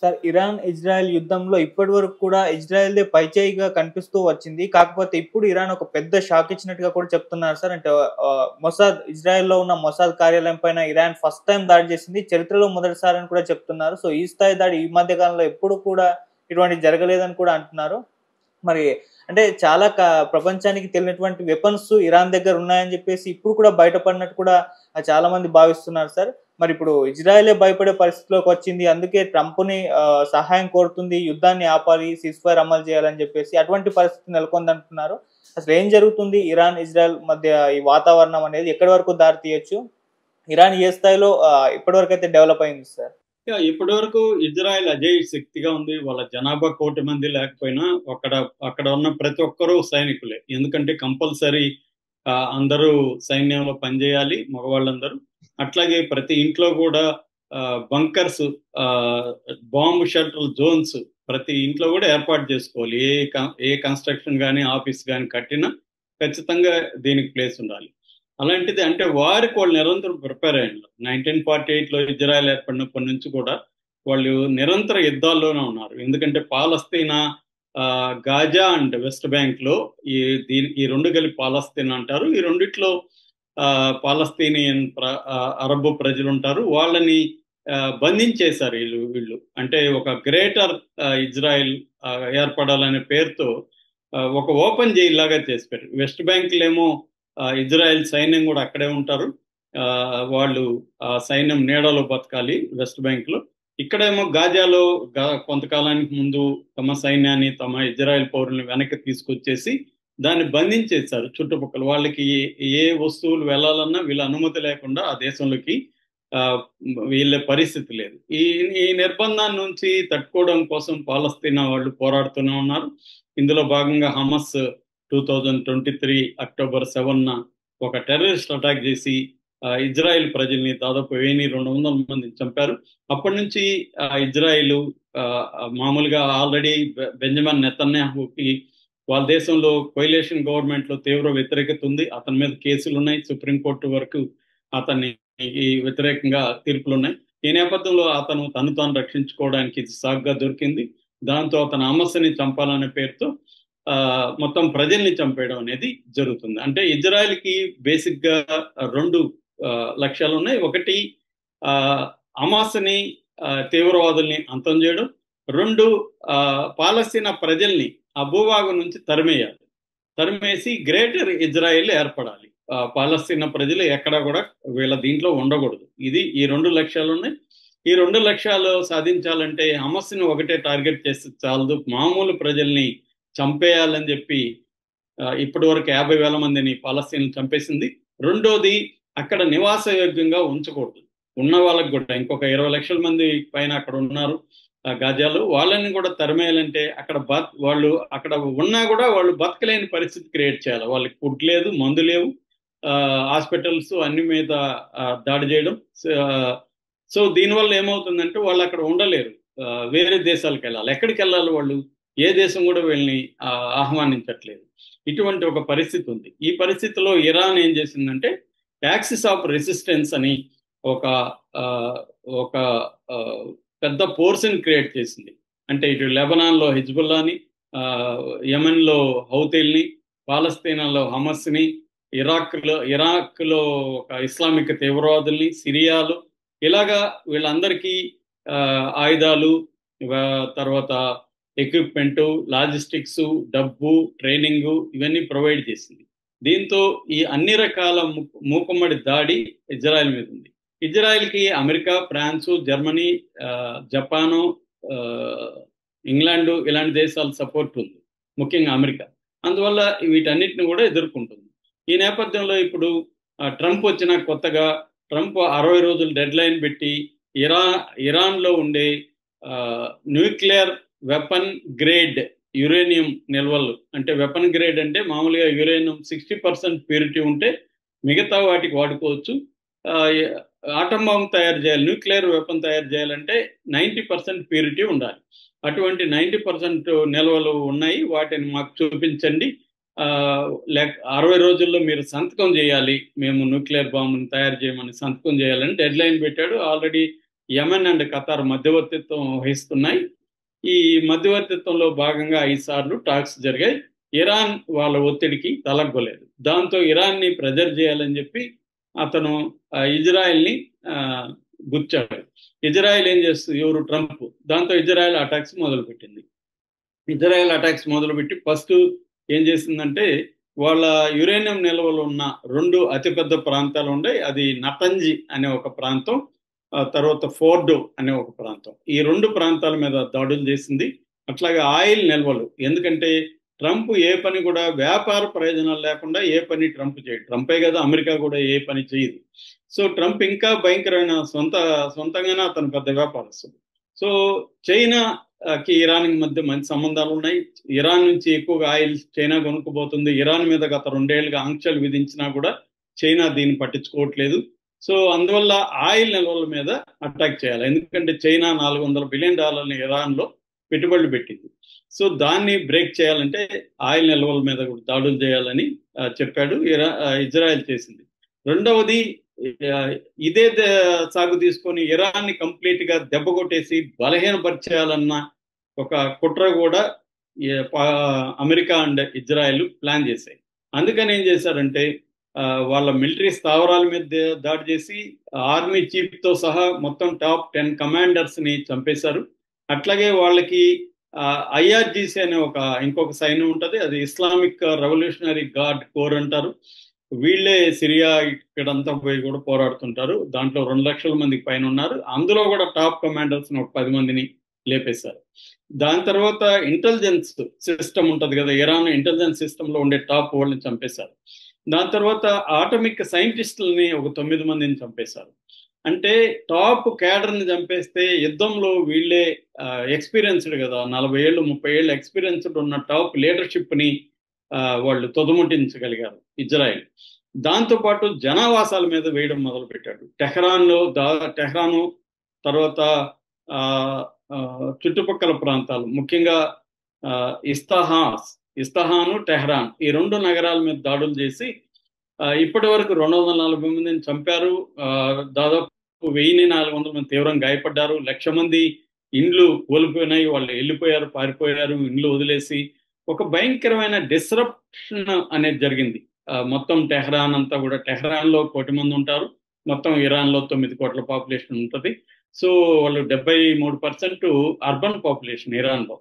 Sir, Iran, Israel యుద్ధంలో ఇప్పటివరకు కూడా ఇజ్రాయెల్‌దే పైచేయిగా కనిపిస్తూ వచ్చింది. కాకపోతే ఇప్పుడు ఇరాన్ ఒక పెద్ద షాక్ ఇచ్చినట్టుగా కూడా చెప్తున్నారు సార్. అంటే ఇజ్రాయెల్‌లో ఉన్న మొసాద్ కార్యాలయం పైన ఇరాన్ ఫస్ట్ టైమ్ దాడి చేసింది. చరిత్రలో మొదటిసారి అని కూడా చెప్తున్నారు. సో, ఈ స్థాయి దాడి ఈ మధ్య కాలంలో ఎప్పుడు కూడా ఇటువంటిది జరగలేదని కూడా అంటున్నారు. మరి అంటే చాలా ప్రపంచానికి తెలియనటువంటి వెపన్స్ ఇరాన్ దగ్గర ఉన్నాయని జెప్పేసి ఇప్పుడు కూడా బయటపడినట్టు కూడా చాలా మంది భావిస్తున్నారు సార్. మరిప్పుడు ఇజ్రాయెలే భయపడే పరిస్థితిలోకొచ్చింది. అందుకే ట్రంప్‌ని సహాయం కోరుతుంది. యుద్ధాన్ని ఆపాలి, సీజ్‌ఫైర్ అమలు చేయాలని జెప్పేసి అటువంటి పరిస్థితి నెలకొందంటున్నారు. అసలేం జరుగుతుంది ఇరాన్, ఇజ్రాయెల్ మధ్య ఈ వాతావరణం అనేది ఎక్కడి వరకు దారి తీయొచ్చు? ఇరాన్ ఏ స్థాయిలో ఇప్పటివరకైతే డెవలప్ అయింది సార్? ఇప్పటి వరకు ఇజ్రాయెల్ అజేయ శక్తిగా ఉంది. వాళ్ళ జనాభా 1,00,00,000 మంది లేకపోయినా అక్కడ అక్కడ ఉన్న ప్రతి ఒక్కరూ సైనికులే. ఎందుకంటే కంపల్సరీ అందరూ సైన్యంలో పనిచేయాలి మగవాళ్ళందరూ. అట్లాగే ప్రతి ఇంట్లో కూడా బంకర్స్, బాంబ్ షెల్టర్ జోన్స్ ప్రతి ఇంట్లో కూడా ఏర్పాటు చేసుకోవాలి. ఏ కన్స్ట్రక్షన్ కానీ ఆఫీస్ కానీ కట్టినా ఖచ్చితంగా దీనికి ప్లేస్ ఉండాలి. అలాంటిది అంటే వారికి వాళ్ళు నిరంతరం ప్రిపేర్ అయ్యారు. 1948లో ఇజ్రాయెల్ ఏర్పడినప్పటి నుంచి కూడా వాళ్ళు నిరంతర యుద్ధాల్లోనే ఉన్నారు. ఎందుకంటే పాలస్తీనా, గాజా అండ్ వెస్ట్ బ్యాంక్ లో ఈ రెండు కలిపి పాలస్తీనా అంటారు. ఈ రెండిట్లో పాలస్తీనియన్ అరబ్ ప్రజలు ఉంటారు. వాళ్ళని బంధించేశారు వీళ్ళు. అంటే ఒక గ్రేటర్ ఇజ్రాయెల్ ఏర్పడాలనే పేరుతో ఒక ఓపెన్ జైల్ లాగా చేసిపోయారు. వెస్ట్ బ్యాంకులేమో ఇజ్రాయెల్ సైన్యం కూడా అక్కడే ఉంటారు. వాళ్ళు ఆ సైన్యం నీడలో బతకాలి వెస్ట్ బ్యాంక్ లో. ఇక్కడేమో గాజాలో కొంతకాలానికి ముందు తమ సైన్యాన్ని, తమ ఇజ్రాయెల్ పౌరుల్ని వెనక్కి తీసుకొచ్చేసి దాన్ని బంధించేశారు. చుట్టుపక్కల వాళ్ళకి ఏ వస్తువులు వెళ్ళాలన్నా వీళ్ళ అనుమతి లేకుండా ఆ దేశంలోకి వీళ్ళ పరిస్థితి లేదు. ఈ నిర్బంధాన్ని నుంచి తట్టుకోవడం కోసం పాలస్తీనా వాళ్ళు పోరాడుతూనే ఉన్నారు. ఇందులో భాగంగా హమస్ 2023 అక్టోబర్ 7న ఒక టెర్రరిస్ట్ అటాక్ చేసి ఇజ్రాయెల్ ప్రజల్ని దాదాపు 1,200 మందిని చంపారు. అప్పటి నుంచి ఇజ్రాయెల్ మామూలుగా ఆల్రెడీ బెంజమిన్ నెతన్యాహుకి వాళ్ళ దేశంలో కొయిలేషన్ గవర్నమెంట్ లో తీవ్ర వ్యతిరేకత ఉంది. అతని మీద కేసులు ఉన్నాయి. సుప్రీంకోర్టు వరకు అతన్ని వ్యతిరేకంగా తీర్పులు ఉన్నాయి. ఈ నేపథ్యంలో అతను తను తాను రక్షించుకోవడానికి ఇది సాగ్గా దొరికింది. దాంతో అతను హమస్ని చంపాలనే పేరుతో మొత్తం ప్రజల్ని చంపేయడం అనేది జరుగుతుంది. అంటే ఇజ్రాయెల్కి బేసిక్ గా రెండు లక్ష్యాలు ఉన్నాయి. ఒకటి హమాస్ని, తీవ్రవాదుల్ని అంతం చేయడం. రెండు, పాలస్తీనా ప్రజల్ని ఆ భూభాగం నుంచి తరిమేసి గ్రేటర్ ఇజ్రాయెల్ ఏర్పడాలి. పాలస్తీనా ప్రజలు ఎక్కడా కూడా వీళ్ళ దీంట్లో ఉండకూడదు. ఈ రెండు లక్ష్యాలు ఉన్నాయి. ఈ రెండు లక్ష్యాలు సాధించాలంటే హమస్ని ఒకటే టార్గెట్ చేస్తే చాలదు, మామూలు ప్రజల్ని చంపేయాలని చెప్పి ఇప్పటి వరకు 50,000 మందిని పాలస్తీన్లు చంపేసింది. రెండోది, అక్కడ నివాస యోగ్యంగా ఉంచకూడదు. ఉన్న వాళ్ళకి కూడా ఇంకొక 20 లక్షల మంది పైన అక్కడ ఉన్నారు గాజాలో. వాళ్ళని కూడా తరిమేయాలంటే వాళ్ళు అక్కడ ఉన్నా కూడా వాళ్ళు బతకలేని పరిస్థితి క్రియేట్ చేయాలి. వాళ్ళకి ఫుడ్ లేదు, మందు లేవు, హాస్పిటల్స్ అన్ని మీద దాడి చేయడం. సో దీనివల్ల ఏమవుతుందంటే వాళ్ళు అక్కడ ఉండలేరు, వేరే దేశాలకు వెళ్ళాలి. ఎక్కడికి వెళ్ళాలి వాళ్ళు? ఏ దేశం కూడా వీళ్ళని ఆహ్వానించట్లేదు. ఇటువంటి ఒక పరిస్థితి ఉంది. ఈ పరిస్థితిలో ఇరాన్ ఏం చేసిందంటే యాక్సిస్ ఆఫ్ రెసిస్టెన్స్ అని ఒక పెద్ద ఫోర్స్ని క్రియేట్ చేసింది. అంటే ఇటు లెబనాన్లో హిజ్బుల్లాని, యెమెన్లో హౌతీల్ని, పాలస్తీనాలో హమస్ని, ఇరాక్లో ఒక ఇస్లామిక్ తీవ్రవాదుల్ని, సిరియాలో, ఇలాగా వీళ్ళందరికీ ఆయుధాలు, తర్వాత ఎక్విప్మెంటు, లాజిస్టిక్స్, డబ్బు, ట్రైనింగ్ ఇవన్నీ ప్రొవైడ్ చేసింది. దీంతో ఈ అన్ని రకాల మూకుమ్మడి దాడి ఇజ్రాయెల్ మీద ఉంది. ఇజ్రాయెల్కి America, France, Germany, Japan, England ఇలాంటి దేశాల సపోర్ట్ ఉంది, ముఖ్యంగా అమెరికా. అందువల్ల వీటన్నిటిని కూడా ఎదుర్కొంటుంది. ఈ నేపథ్యంలో ఇప్పుడు ట్రంప్ వచ్చిన కొత్తగా 60 రోజులు డెడ్ లైన్ పెట్టి ఇరాన్లో ఉండే న్యూక్లియర్ వెపన్ గ్రేడ్ యురేనియం నిల్వలు, అంటే వెపన్ గ్రేడ్ అంటే మామూలుగా యురేనియం 60% ప్యూరిటీ ఉంటే మిగతా వాటికి వాడుకోవచ్చు. ఆటం బాంబ్ తయారు చేయాలి, న్యూక్లియర్ వెపన్ తయారు చేయాలంటే 90% ప్యూరిటీ ఉండాలి. అటువంటి 90% నిల్వలు ఉన్నాయి, వాటిని మాకు చూపించండి, 60 రోజుల్లో మీరు సంతకం చేయాలి, మేము న్యూక్లియర్ బాంబుని తయారు చేయమని సంతకం చేయాలని డెడ్ లైన్ పెట్టాడు. ఆల్రెడీ యెమెన్ అండ్ ఖతార్ మధ్యవర్తిత్వం వహిస్తున్నాయి. ఈ మధ్యవర్తిత్వంలో భాగంగా 5 సార్లు టాక్స్ జరిగాయి. ఇరాన్ వాళ్ళ ఒత్తిడికి తలగ్గలేదు. దాంతో ఇరాన్ని ప్రెజర్ చేయాలని చెప్పి అతను ఇజ్రాయెల్ని గుచ్చాడు. ఇజ్రాయెల్ ఏం చేస్తుంది, ఎవరు ట్రంప్, దాంతో ఇజ్రాయెల్ అటాక్స్ మొదలుపెట్టింది. ఇజ్రాయెల్ అటాక్స్ మొదలుపెట్టి ఫస్ట్ ఏం చేసిందంటే వాళ్ళ యురేనియం నిల్వలు ఉన్న 2 అతిపెద్ద ప్రాంతాలు ఉన్నాయి. అది నతంజి అనే ఒక ప్రాంతం, తర్వాత ఫోర్డో అనే ఒక ప్రాంతం. ఈ 2 ప్రాంతాల మీద దాడులు చేసింది. అట్లాగే ఆయిల్ నిల్వలు, ఎందుకంటే ట్రంప్ ఏ పని కూడా వ్యాపార ప్రయోజనాలు లేకుండా ఏ పని ట్రంప్ చేయడు. ట్రంపే కదా, అమెరికా కూడా ఏ పని చేయదు. సో ట్రంప్ ఇంకా భయంకరమైన సొంతంగానే అతను పెద్ద వ్యాపారస్తుడు. సో చైనాకి ఇరాన్కి మధ్య మంచి సంబంధాలు ఉన్నాయి. ఇరాన్ నుంచి ఎక్కువగా ఆయిల్ చైనా కొనుక్కుపోతుంది. ఇరాన్ మీద గత 2 ఏళ్లుగా ఆంక్షలు విధించినా కూడా చైనా దీన్ని పట్టించుకోవట్లేదు. సో అందువల్ల ఆయిల్ నిల్వల మీద అటాక్ చేయాలి, ఎందుకంటే చైనా $400 బిలియన్ ఇరాన్లో పెట్టుబడులు పెట్టింది. సో దాన్ని బ్రేక్ చేయాలంటే ఆయిల్ నిల్వల మీద కూడా దాడులు చేయాలని చెప్పాడు. ఇజ్రాయెల్ చేసింది. రెండవది, ఇదే సాగు తీసుకొని ఇరాన్ని కంప్లీట్ గా దెబ్బ కొట్టేసి బలహీనపరిచేయాలన్న ఒక కుట్ర కూడా అమెరికా అండ్ ఇజ్రాయెల్ ప్లాన్ చేశాయి. అందుకని ఏం చేశారంటే వాళ్ళ మిలిటరీ స్థావరాల మీద దాడి చేసి ఆర్మీ చీఫ్ తో సహా మొత్తం టాప్ 10 కమాండర్స్ ని చంపేశారు. అట్లాగే వాళ్ళకి IRGC అనే ఇంకొక సైన్యం ఉంటుంది, అది ఇస్లామిక్ రెవల్యూషనరీ గార్డ్ కోర్ అంటారు. వీళ్ళే సిరియా ఇక్కడంతా పోయి కూడా పోరాడుతుంటారు. దాంట్లో 2 లక్షల మందికి పైన ఉన్నారు. అందులో కూడా టాప్ కమాండర్స్ ఒక 10 మందిని లేపేశారు. దాని తర్వాత ఇంటెలిజెన్స్ సిస్టమ్ ఉంటుంది కదా, ఇరాన్ ఇంటెలిజెన్స్ సిస్టమ్ లో ఉండే టాప్ వాళ్ళని చంపేశారు. దాని తర్వాత ఆటమిక్ సైంటిస్టులని ఒక 9 మందిని చంపేశారు. అంటే టాప్ క్యాడర్ని చంపేస్తే యుద్ధంలో వీళ్ళే ఎక్స్పీరియన్స్డ్ కదా, 40 ఏళ్ళు 30 ఏళ్ళు ఎక్స్పీరియన్స్డ్ ఉన్న టాప్ లీడర్షిప్ ని వాళ్ళు తొదముట్టించగలిగారు ఇజ్రాయెల్. దాంతోపాటు జనావాసాల మీద వేయడం మొదలు పెట్టాడు. టెహ్రాను తర్వాత చుట్టుపక్కల ప్రాంతాలు, ముఖ్యంగా ఇస్తహాను, టెహ్రాన్, ఈ 2 నగరాల మీద దాడులు చేసి ఇప్పటి వరకు 240 మందిని చంపారు. దాదాపు 1400 మంది తీవ్రంగా గాయపడ్డారు. 1,00,000 మంది ఇండ్లు కోల్పోయినాయి, వాళ్ళు వెళ్ళిపోయారు, పారిపోయారు ఇండ్లు వదిలేసి. ఒక భయంకరమైన డిస్రప్షన్ అనేది జరిగింది. మొత్తం టెహ్రాన్ అంతా కూడా, టెహ్రాన్ లో 1 కోటి మంది ఉంటారు, మొత్తం ఇరాన్ లో 9 కోట్ల పాపులేషన్ ఉంటుంది. సో వాళ్ళు 73% అర్బన్ పాపులేషన్ ఇరాన్ లో.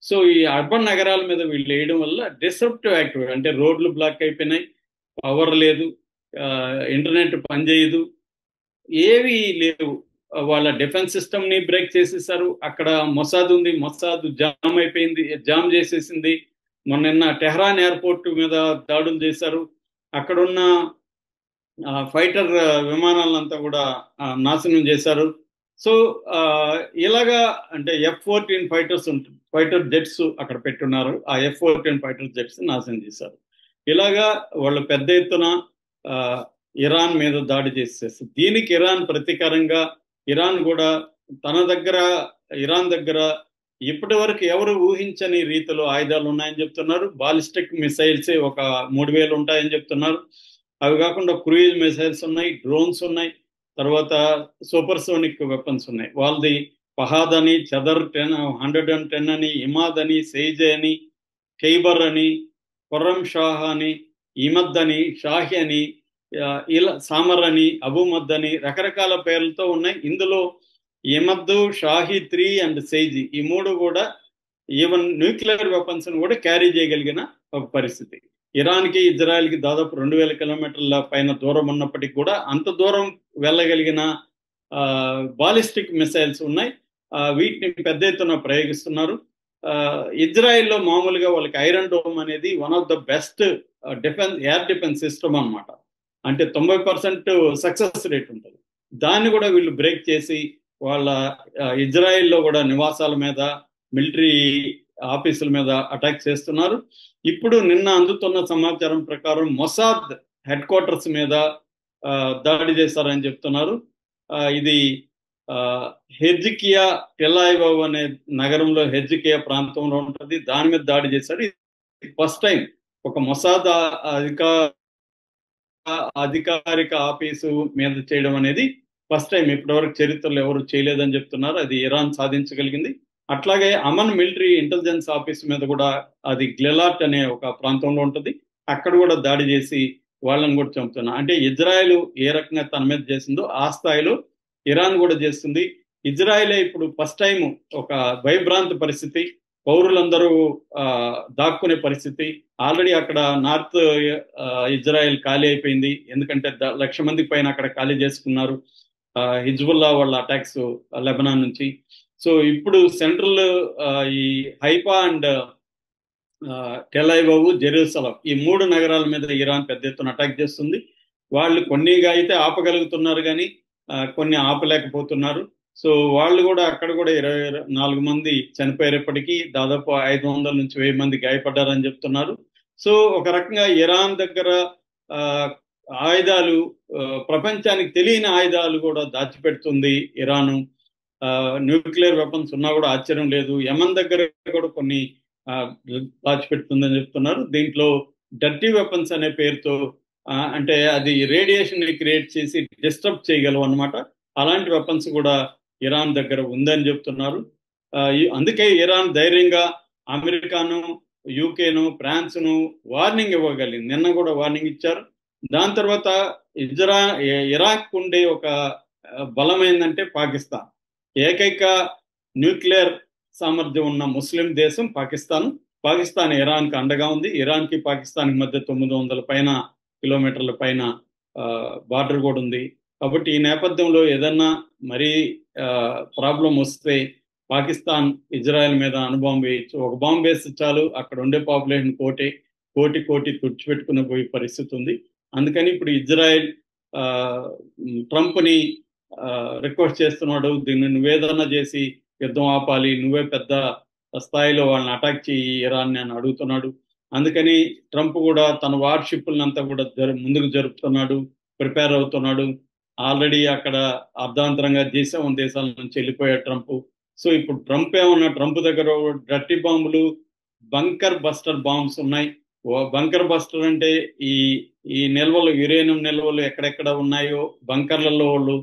సో ఈ అర్బన్ నగరాల మీద వీళ్ళు వేయడం వల్ల డిస్రప్టివ్ యాక్టివిటీ, అంటే రోడ్లు బ్లాక్ అయిపోయినాయి, పవర్ లేదు, ఇంటర్నెట్ పనిచేయదు, ఏవి లేవు. వాళ్ళ డిఫెన్స్ సిస్టమ్ ని బ్రేక్ చేసేసారు. అక్కడ మొసాద్ ఉంది, మొసాద్ జామ్ చేసేసింది. మొన్న టెహ్రాన్ ఎయిర్పోర్ట్ మీద దాడులు చేశారు. అక్కడున్న ఫైటర్ విమానాలంతా కూడా నాశనం చేశారు. సో ఇలాగా అంటే F-14 ఫైటర్స్ ఉంటుంది, ఫైటర్ జెట్స్ అక్కడ పెట్టున్నారు. ఆ F-14 ఫైటర్ జెట్స్ నాశనం చేశారు. ఇలాగా వాళ్ళు పెద్ద ఎత్తున ఇరాన్ మీద దాడి చేసేసి, దీనికి ఇరాన్ ప్రతీకారంగా ఇరాన్ కూడా ఇరాన్ దగ్గర ఇప్పటి వరకు ఎవరు ఊహించని రీతిలో ఆయుధాలు ఉన్నాయని చెప్తున్నారు. బాలిస్టిక్ మిసైల్స్ ఒక 3,000 ఉంటాయని చెప్తున్నారు. అవి కాకుండా క్రూయిజ్ మిసైల్స్ ఉన్నాయి, డ్రోన్స్ ఉన్నాయి, తర్వాత సూపర్ సోనిక్ వెపన్స్ ఉన్నాయి. వాళ్ళది ఫహాద్ అని, చదర్ 110 అని, ఇమాద్ అని, సెయిజ్ అని, ఖైబర్ అని, ఖుర్రం షాహ్ అని, ఇమద్ అని, షాహి అని, ఇలా సామర్ అని, అబుమద్ అని రకరకాల పేర్లతో ఉన్నాయి. ఇందులో ఇమద్, షాహి 3 అండ్ సెయిజ్, ఈ 3 కూడా ఈవెన్ న్యూక్లియర్ వెపన్స్ కూడా క్యారీ చేయగలిగిన ఒక పరిస్థితి. ఇరాన్కి ఇజ్రాయెల్కి దాదాపు 2,000 కిలోమీటర్ల పైన దూరం ఉన్నప్పటికీ కూడా అంత దూరం వెళ్ళగలిగిన బాలిస్టిక్ మిసైల్స్ ఉన్నాయి. వీటిని పెద్ద ఎత్తున ప్రయోగిస్తున్నారు. ఇజ్రాయెల్లో మామూలుగా వాళ్ళకి ఐరన్ డోమ్ అనేది one of the best air defence system అన్నమాట. అంటే 90% సక్సెస్ రేట్ ఉంటుంది. దాన్ని కూడా వీళ్ళు బ్రేక్ చేసి వాళ్ళ ఇజ్రాయెల్లో కూడా నివాసాల మీద, మిలిటరీ ఆఫీసుల మీద అటాక్ చేస్తున్నారు. ఇప్పుడు నిన్న అందుతున్న సమాచారం ప్రకారం మొసాద్ హెడ్ క్వార్టర్స్ మీద దాడి చేశారని చెప్తున్నారు. ఇది హెజ్కియా టెలాయివ్ అనే నగరంలో, హెజ్కియా ప్రాంతంలో ఉంటుంది, దాని మీద దాడి చేశారు. ఫస్ట్ టైం ఒక మొసాద్ అధికారిక ఆఫీసు మీద చేయడం అనేది ఫస్ట్ టైం, ఇప్పటివరకు చరిత్రలో ఎవరు చేయలేదని చెప్తున్నారు. అది ఇరాన్ సాధించగలిగింది. అట్లాగే అమన్ మిలిటరీ ఇంటెలిజెన్స్ ఆఫీస్ మీద కూడా, అది గ్లెలాట్ అనే ఒక ప్రాంతంలో ఉంటుంది, అక్కడ కూడా దాడి చేసి వాళ్ళని కూడా చంపుతున్నారు. అంటే ఇజ్రాయెల్ ఏ రకంగా తన మీద చేసిందో ఆ స్థాయిలో ఇరాన్ కూడా చేస్తుంది. ఇజ్రాయెలే ఇప్పుడు ఫస్ట్ టైం ఒక భయభ్రాంతి పరిస్థితి, పౌరులందరూ దాక్కునే పరిస్థితి. ఆల్రెడీ అక్కడ నార్త్ ఇజ్రాయెల్ ఖాళీ అయిపోయింది, ఎందుకంటే 1,00,000 మంది పైన అక్కడ ఖాళీ చేసుకున్నారు హిజ్బుల్లా వాళ్ళ అటాక్స్ లెబనాన్ నుంచి. సో ఇప్పుడు సెంట్రల్ ఈ Haifa and Tel Aviv, Jerusalem, ఈ 3 నగరాల మీద ఇరాన్ పెద్ద ఎత్తున అటాక్ చేస్తుంది. వాళ్ళు కొన్నిగా అయితే ఆపగలుగుతున్నారు కానీ కొన్ని ఆపలేకపోతున్నారు. సో వాళ్ళు కూడా అక్కడ కూడా 24 మంది చనిపోయేటప్పటికీ దాదాపు 500 నుంచి 1000 మంది గాయపడ్డారని చెప్తున్నారు. సో ఒక రకంగా ఇరాన్ దగ్గర ఆయుధాలు, ప్రపంచానికి తెలియని ఆయుధాలు కూడా దాచిపెడుతుంది ఇరాను. న్యూక్లియర్ వెపన్స్ ఉన్నా కూడా ఆశ్చర్యం లేదు. యమన్ దగ్గర కూడా కొన్ని దాచిపెడుతుందని చెప్తున్నారు. దీంట్లో డర్టీ వెపన్స్ అనే పేరుతో, అంటే అది రేడియేషన్ ని క్రియేట్ చేసి డిస్టర్బ్ చేయగలవు అనమాట. అలాంటి వెపన్స్ కూడా ఇరాన్ దగ్గర ఉందని చెప్తున్నారు. అందుకే ఇరాన్ ధైర్యంగా అమెరికాను, యూకేను, ఫ్రాన్స్ను వార్నింగ్ ఇవ్వగలిగింది. నిన్న కూడా వార్నింగ్ ఇచ్చారు. దాని తర్వాత ఇరాక్ ఉండే ఒక బలమైందంటే పాకిస్తాన్. ఏకైక న్యూక్లియర్ సామర్థ్యం ఉన్న ముస్లిం దేశం పాకిస్తాన్. పాకిస్తాన్ ఇరాన్కి అండగా ఉంది. ఇరాన్కి పాకిస్తాన్కి మధ్య 900 కిలోమీటర్ల పైన బార్డర్ కూడా ఉంది. కాబట్టి ఈ నేపథ్యంలో ఏదన్నా మరీ ప్రాబ్లం వస్తే పాకిస్తాన్ ఇజ్రాయెల్ మీద అణుబాంబు వేయచ్చు. ఒక బాంబు వేస్తే చాలు, అక్కడ ఉండే పాపులేషన్ కోటి తుడిచిపెట్టుకుని పోయే పరిస్థితి ఉంది. అందుకని ఇప్పుడు ఇజ్రాయెల్ ట్రంప్ని రిక్వెస్ట్ చేస్తున్నాడు, దీన్ని నువ్వేదన్నా చేసి యుద్ధం ఆపాలి, నువ్వే పెద్ద స్థాయిలో వాళ్ళని అటాక్ చేయి ఇరాన్ని అని అడుగుతున్నాడు. అందుకని ట్రంప్ కూడా తన వార్షిప్లంతా కూడా ముందుకు జరుపుతున్నాడు, ప్రిపేర్ అవుతున్నాడు. ఆల్రెడీ అక్కడ అర్ధాంతరంగా G7 దేశాల నుంచి వెళ్ళిపోయాడు ట్రంప్. సో ఇప్పుడు ట్రంప్ దగ్గర డర్టీ బాంబులు, బంకర్ బస్టర్ బాంబ్స్ ఉన్నాయి. బంకర్ బస్టర్ అంటే ఈ నిల్వలు, యురేనియం నిల్వలు ఎక్కడెక్కడ ఉన్నాయో బంకర్లలో వాళ్ళు